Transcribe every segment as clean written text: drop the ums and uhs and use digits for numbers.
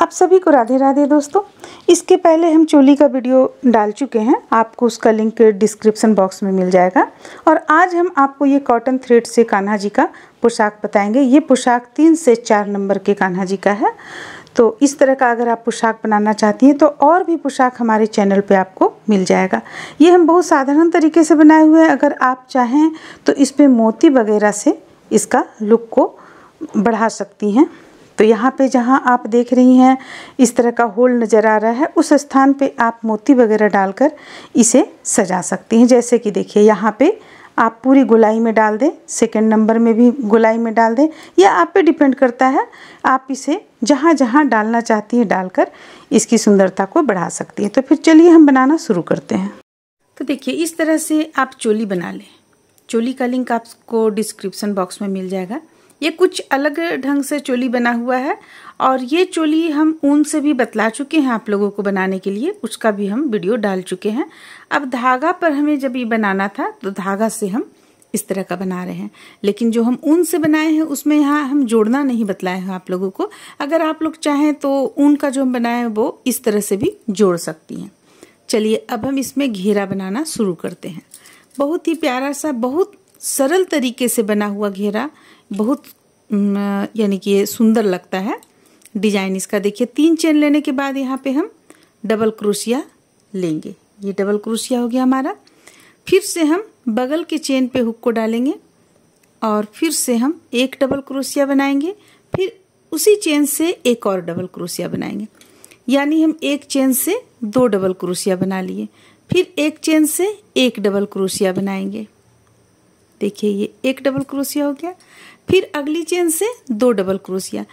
आप सभी को राधे राधे दोस्तों। इसके पहले हम चोली का वीडियो डाल चुके हैं, आपको उसका लिंक डिस्क्रिप्शन बॉक्स में मिल जाएगा। और आज हम आपको ये कॉटन थ्रेड से कान्हा जी का पोशाक बताएंगे। ये पोशाक 3 से 4 नंबर के कान्हा जी का है। तो इस तरह का अगर आप पोशाक बनाना चाहती हैं तो और भी पोशाक हमारे चैनल पे आपको मिल जाएगा। ये हम बहुत साधारण तरीके से बनाए हुए हैं। अगर आप चाहें तो इस पर मोती वगैरह से इसका लुक को बढ़ा सकती हैं। तो यहाँ पे जहाँ आप देख रही हैं इस तरह का होल नज़र आ रहा है, उस स्थान पे आप मोती वगैरह डालकर इसे सजा सकती हैं। जैसे कि देखिए यहाँ पे आप पूरी गोलाई में डाल दें, सेकंड नंबर में भी गोलाई में डाल दें, या आप पे डिपेंड करता है। आप इसे जहाँ जहाँ डालना चाहती हैं डालकर इसकी सुंदरता को बढ़ा सकती हैं। तो फिर चलिए हम बनाना शुरू करते हैं। तो देखिए इस तरह से आप चोली बना लें। चोली का लिंक आपको डिस्क्रिप्शन बॉक्स में मिल जाएगा। ये कुछ अलग ढंग से चोली बना हुआ है और ये चोली हम ऊन से भी बतला चुके हैं आप लोगों को बनाने के लिए, उसका भी हम वीडियो डाल चुके हैं। अब धागा पर हमें जब ये बनाना था तो धागा से हम इस तरह का बना रहे हैं, लेकिन जो हम ऊन से बनाए हैं उसमें यहाँ हम जोड़ना नहीं बतलाए हैं आप लोगों को। अगर आप लोग चाहें तो ऊन का जो हम बनाए हैं वो इस तरह से भी जोड़ सकती हैं। चलिए अब हम इसमें घेरा बनाना शुरू करते हैं। बहुत ही प्यारा सा, बहुत सरल तरीके से बना हुआ घेरा, बहुत यानी कि ये सुंदर लगता है डिजाइन इसका। देखिए 3 चेन लेने के बाद यहाँ पे हम डबल क्रोशिया लेंगे। ये डबल क्रोशिया हो गया हमारा। फिर से हम बगल के चेन पे हुक को डालेंगे और फिर से हम एक डबल क्रोशिया बनाएंगे। फिर उसी चेन से एक और डबल क्रोशिया बनाएंगे, यानी हम एक चेन से 2 डबल क्रोशिया बना लिए। फिर एक चेन से एक डबल क्रोशिया बनाएंगे। देखिए ये एक डबल क्रोशिया हो गया। फिर अगली चेन से 2 डबल क्रोशिया,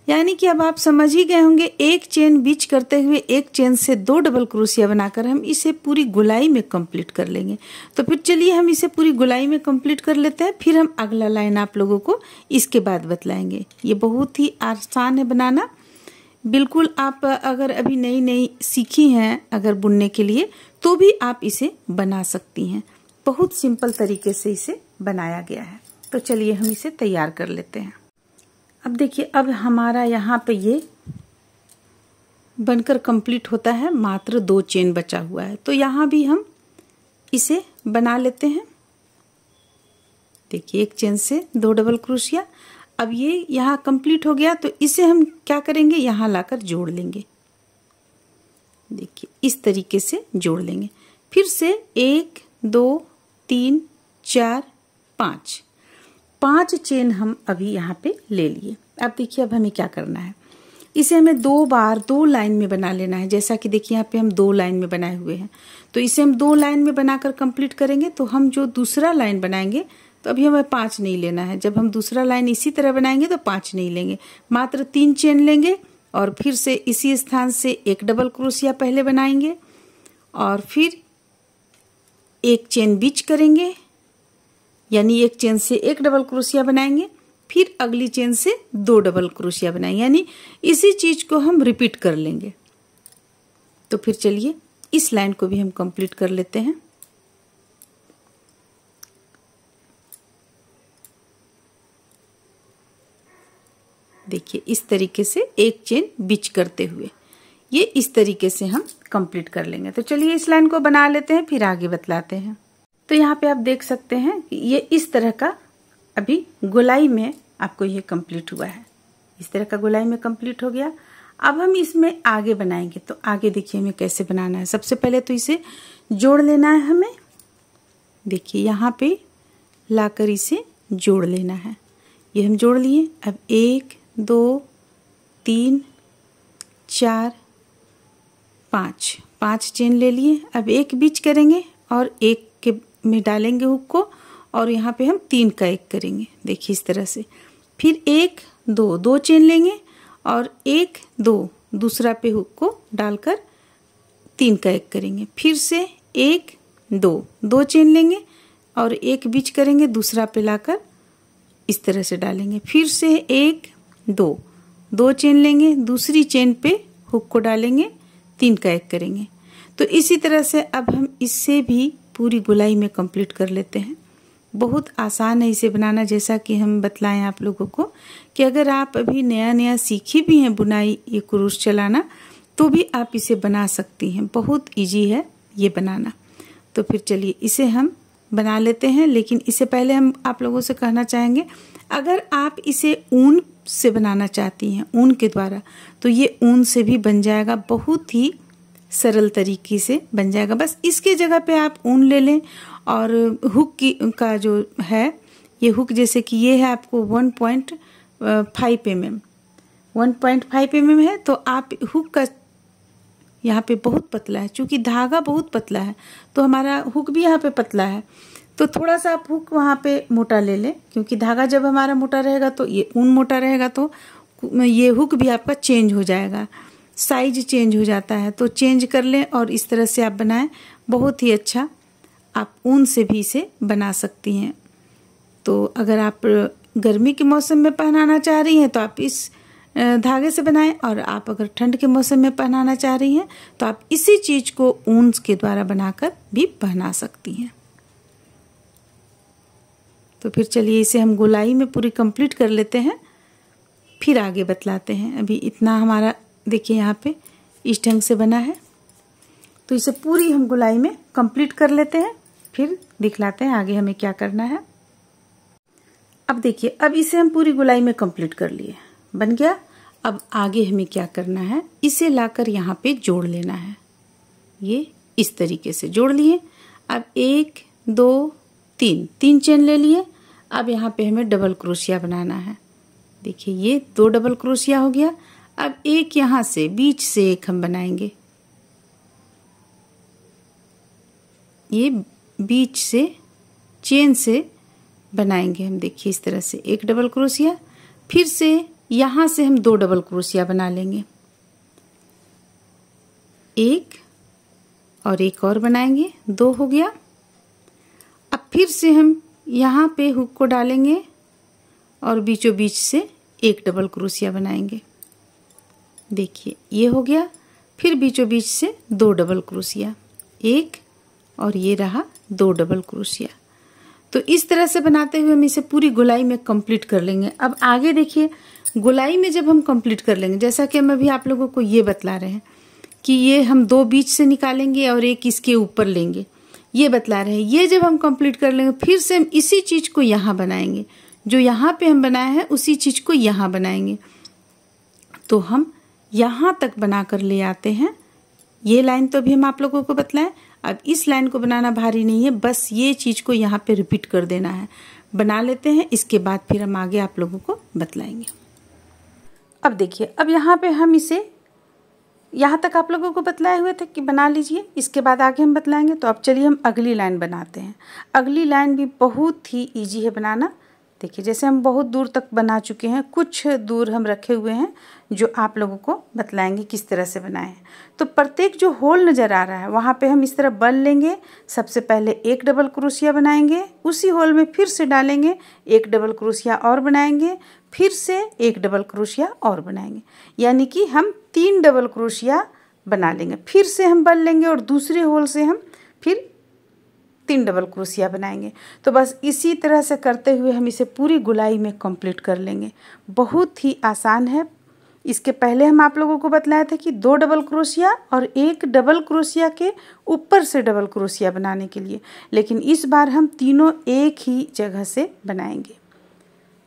यानी कि अब आप समझ ही गए होंगे, एक चेन बीच करते हुए एक चेन से 2 डबल क्रोशिया बनाकर हम इसे पूरी गोलाई में कंप्लीट कर लेंगे। तो फिर चलिए हम इसे पूरी गोलाई में कंप्लीट कर लेते हैं। फिर हम अगला लाइन आप लोगों को इसके बाद बतलाएंगे। ये बहुत ही आसान है बनाना। बिल्कुल आप अगर अभी नई नई सीखी हैं अगर बुनने के लिए तो भी आप इसे बना सकती हैं। बहुत सिंपल तरीके से इसे बनाया गया है। तो चलिए हम इसे तैयार कर लेते हैं। अब देखिए अब हमारा यहाँ पे ये बनकर कंप्लीट होता है। मात्र 2 चेन बचा हुआ है, तो यहाँ भी हम इसे बना लेते हैं। देखिए एक चेन से 2 डबल क्रोशिया। अब ये यहाँ कंप्लीट हो गया, तो इसे हम क्या करेंगे, यहाँ लाकर जोड़ लेंगे। देखिए इस तरीके से जोड़ लेंगे। फिर से 1 2 3 4 5 चेन हम अभी यहाँ पे ले लिए। अब देखिए अब हमें क्या करना है, इसे हमें 2 बार 2 लाइन में बना लेना है। जैसा कि देखिए यहाँ पे हम 2 लाइन में बनाए हुए हैं, तो इसे हम 2 लाइन में बनाकर कंप्लीट करेंगे। तो हम जो दूसरा लाइन बनाएंगे तो अभी हमें 5 नहीं लेना है। जब हम दूसरा लाइन इसी तरह बनाएंगे तो 5 नहीं लेंगे, मात्र 3 चेन लेंगे। और फिर से इसी स्थान से एक डबल क्रोशिया पहले बनाएंगे और फिर एक चेन बीच करेंगे, यानी एक चेन से एक डबल क्रोशिया बनाएंगे। फिर अगली चेन से 2 डबल क्रोशिया बनाएंगे, यानी इसी चीज को हम रिपीट कर लेंगे। तो फिर चलिए इस लाइन को भी हम कंप्लीट कर लेते हैं। देखिए इस तरीके से एक चेन बीच करते हुए ये इस तरीके से हम कंप्लीट कर लेंगे। तो चलिए इस लाइन को बना लेते हैं, फिर आगे बतलाते हैं। तो यहाँ पे आप देख सकते हैं कि ये इस तरह का अभी गोलाई में आपको ये कंप्लीट हुआ है। इस तरह का गोलाई में कंप्लीट हो गया। अब हम इसमें आगे बनाएंगे। तो आगे देखिए हमें कैसे बनाना है। सबसे पहले तो इसे जोड़ लेना है हमें। देखिए यहाँ पे लाकर इसे जोड़ लेना है। ये हम जोड़ लिए। अब 1 2 3 4 5 चेन ले लिए। अब एक बीच करेंगे और एक के में डालेंगे हुक को और यहाँ पे हम 3 का 1 करेंगे। देखिए इस तरह से। फिर 1 2 चेन लेंगे और 1 2 दूसरा पे हुक को डालकर 3 का 1 करेंगे। फिर से 1 2 चेन लेंगे और एक बीच करेंगे, दूसरा पे लाकर इस तरह से डालेंगे। फिर से 1 2 चेन लेंगे, दूसरी चेन पे हुक को डालेंगे, 3 का 1 करेंगे। तो इसी तरह से अब हम इससे भी पूरी गोलाई में कंप्लीट कर लेते हैं। बहुत आसान है इसे बनाना। जैसा कि हम बतलाएं आप लोगों को कि अगर आप अभी नया नया सीखी भी हैं बुनाई ये क्रूस चलाना, तो भी आप इसे बना सकती हैं। बहुत इजी है ये बनाना। तो फिर चलिए इसे हम बना लेते हैं। लेकिन इससे पहले हम आप लोगों से कहना चाहेंगे, अगर आप इसे ऊन से बनाना चाहती हैं, ऊन के द्वारा, तो ये ऊन से भी बन जाएगा। बहुत ही सरल तरीके से बन जाएगा। बस इसके जगह पे आप ऊन ले लें और हुक का जो है ये हुक, जैसे कि ये है आपको 1.5 mm 1.5 mm है, तो आप हुक का यहाँ पे बहुत पतला है, क्योंकि धागा बहुत पतला है तो हमारा हुक भी यहाँ पे पतला है, तो थोड़ा सा आप हुक वहाँ पे मोटा ले लें। क्योंकि धागा जब हमारा मोटा रहेगा तो ये ऊन मोटा रहेगा, तो ये हुक भी आपका चेंज हो जाएगा, साइज चेंज हो जाता है। तो चेंज कर लें और इस तरह से आप बनाएं। बहुत ही अच्छा आप ऊन से भी इसे बना सकती हैं। तो अगर आप गर्मी के मौसम में पहनाना चाह रही हैं तो आप इस धागे से बनाएं, और आप अगर ठंड के मौसम में पहनाना चाह रही हैं तो आप इसी चीज़ को ऊन के द्वारा बनाकर भी पहना सकती हैं। तो फिर चलिए इसे हम गोलाई में पूरी कंप्लीट कर लेते हैं, फिर आगे बतलाते हैं। अभी इतना हमारा देखिए यहाँ पे इस ढंग से बना है, तो इसे पूरी हम गोलाई में कंप्लीट कर लेते हैं, फिर दिखलाते हैं आगे हमें क्या करना है। अब देखिए, अब इसे हम पूरी गोलाई में कंप्लीट कर लिए, बन गया। अब आगे हमें क्या करना है, इसे लाकर यहाँ पे जोड़ लेना है। ये इस तरीके से जोड़ लिए। अब 1 2 3 चेन ले लिए। अब यहाँ पे हमें डबल क्रोशिया बनाना है। देखिए ये 2 डबल क्रोशिया हो गया। अब एक यहाँ से बीच से एक हम बनाएंगे, ये बीच से चेन से बनाएंगे हम। देखिए इस तरह से एक डबल क्रोशिया, फिर से यहाँ से हम 2 डबल क्रोशिया बना लेंगे, एक और एक और बनाएंगे, 2 हो गया। अब फिर से हम यहाँ पे हुक को डालेंगे और बीचों बीच से एक डबल क्रोशिया बनाएंगे। देखिए ये हो गया। फिर बीचों बीच से 2 डबल क्रोशिया, एक और ये रहा 2 डबल क्रोशिया। तो इस तरह से बनाते हुए हम इसे पूरी गोलाई में कंप्लीट कर लेंगे। अब आगे देखिए, गोलाई में जब हम कंप्लीट कर लेंगे, जैसा कि हम अभी आप लोगों को ये बतला रहे हैं कि ये हम 2 बीच से निकालेंगे और एक इसके ऊपर लेंगे, ये बतला रहे हैं। ये जब हम कंप्लीट कर लेंगे, फिर से हम इसी चीज को यहाँ बनाएंगे, जो यहाँ पे हम बनाए हैं उसी चीज को यहाँ बनाएंगे। तो हम यहाँ तक बनाकर ले आते हैं। ये लाइन तो भी हम आप लोगों को बतलाएं। अब इस लाइन को बनाना भारी नहीं है, बस ये चीज को यहाँ पे रिपीट कर देना है। बना लेते हैं, इसके बाद फिर हम आगे आप लोगों को बतलाएंगे। अब देखिए, अब यहाँ पे हम इसे यहाँ तक आप लोगों को बतलाए हुए थे कि बना लीजिए, इसके बाद आगे हम बतलाएंगे। तो अब चलिए हम अगली लाइन बनाते हैं। अगली लाइन भी बहुत ही ईजी है बनाना। देखिए जैसे हम बहुत दूर तक बना चुके हैं, कुछ दूर हम रखे हुए हैं जो आप लोगों को बतलाएंगे किस तरह से बनाएं। तो प्रत्येक जो होल नज़र आ रहा है वहाँ पे हम इस तरह बल लेंगे। सबसे पहले एक डबल क्रोशिया बनाएंगे, उसी होल में फिर से डालेंगे, एक डबल क्रोशिया और बनाएंगे, फिर से एक डबल क्रोशिया और बनाएंगे, यानी कि हम 3 डबल क्रोशिया बना लेंगे। फिर से हम बल लेंगे और दूसरे होल से हम फिर 3 डबल क्रोशिया बनाएंगे। तो बस इसी तरह से करते हुए हम इसे पूरी गोलाई में कंप्लीट कर लेंगे। बहुत ही आसान है। इसके पहले हम आप लोगों को बतलाया था कि 2 डबल क्रोशिया और एक डबल क्रोशिया के ऊपर से डबल क्रोशिया बनाने के लिए, लेकिन इस बार हम तीनों एक ही जगह से बनाएंगे।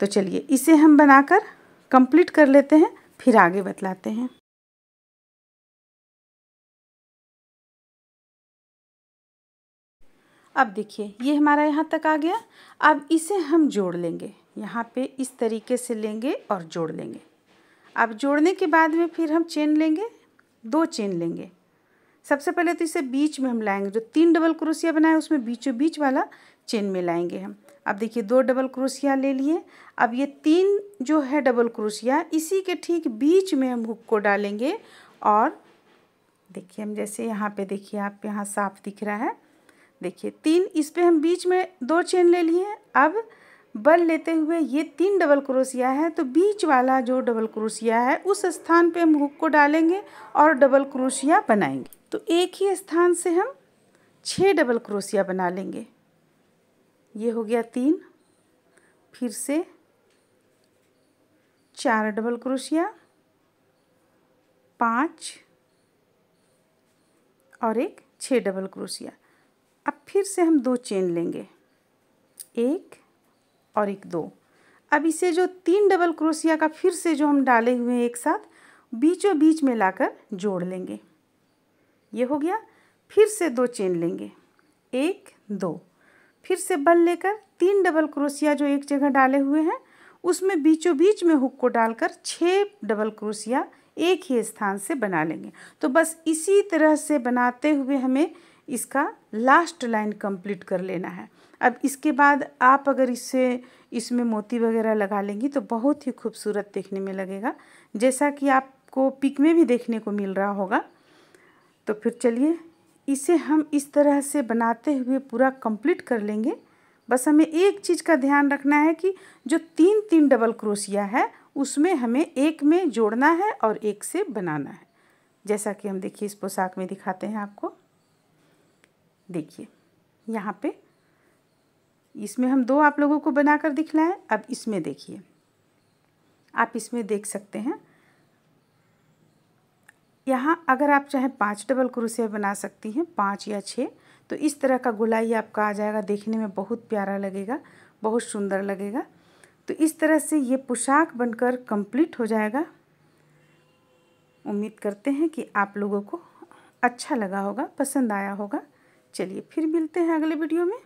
तो चलिए इसे हम बनाकर कंप्लीट कर लेते हैं, फिर आगे बतलाते हैं। अब देखिए ये हमारा यहाँ तक आ गया। अब इसे हम जोड़ लेंगे, यहाँ पे इस तरीके से लेंगे और जोड़ लेंगे। अब जोड़ने के बाद में फिर हम चेन लेंगे, 2 चेन लेंगे। सबसे पहले तो इसे बीच में हम लाएंगे, जो 3 डबल क्रोशिया बनाए उसमें बीचों बीच वाला चेन में लाएंगे हम। अब देखिए 2 डबल क्रोशिया ले लिए। अब ये 3 जो है डबल क्रोशिया, इसी के ठीक बीच में हम हुक को डालेंगे और देखिए हम जैसे यहाँ पे देखिए आप यहाँ साफ दिख रहा है। देखिए 3, इस पे हम बीच में 2 चेन ले लिए। अब बल लेते हुए ये 3 डबल क्रोशिया है, तो बीच वाला जो डबल क्रोशिया है उस स्थान पे हम हुक को डालेंगे और डबल क्रोशिया बनाएंगे। तो एक ही स्थान से हम 6 डबल क्रोशिया बना लेंगे। ये हो गया 3, फिर से 4 डबल क्रोशिया, 5 और एक 6 डबल क्रोशिया। अब फिर से हम 2 चेन लेंगे, 1 और एक 2। अब इसे जो 3 डबल क्रोशिया का फिर से जो हम डाले हुए हैं एक साथ, बीचों बीच में लाकर जोड़ लेंगे। ये हो गया। फिर से 2 चेन लेंगे, 1 2, फिर से बल लेकर 3 डबल क्रोशिया जो एक जगह डाले हुए हैं उसमें बीचों बीच में हुक को डालकर 6 डबल क्रोशिया एक ही स्थान से बना लेंगे। तो बस इसी तरह से बनाते हुए हमें इसका लास्ट लाइन कंप्लीट कर लेना है। अब इसके बाद आप अगर इसमें मोती वगैरह लगा लेंगी तो बहुत ही खूबसूरत देखने में लगेगा, जैसा कि आपको पिक में भी देखने को मिल रहा होगा। तो फिर चलिए इसे हम इस तरह से बनाते हुए पूरा कंप्लीट कर लेंगे। बस हमें एक चीज़ का ध्यान रखना है कि जो 3 डबल क्रोशिया है उसमें हमें एक में जोड़ना है और एक से बनाना है, जैसा कि हम देखिए इस पोशाक में दिखाते हैं आपको। देखिए यहाँ पे इसमें हम 2 आप लोगों को बनाकर दिखलाएं। अब इसमें देखिए, आप इसमें देख सकते हैं यहाँ अगर आप चाहें 5 डबल क्रोशिया बना सकती हैं, 5 या 6। तो इस तरह का गोलाई आपका आ जाएगा, देखने में बहुत प्यारा लगेगा, बहुत सुंदर लगेगा। तो इस तरह से ये पोशाक बनकर कंप्लीट हो जाएगा। उम्मीद करते हैं कि आप लोगों को अच्छा लगा होगा, पसंद आया होगा। चलिए फिर मिलते हैं अगले वीडियो में।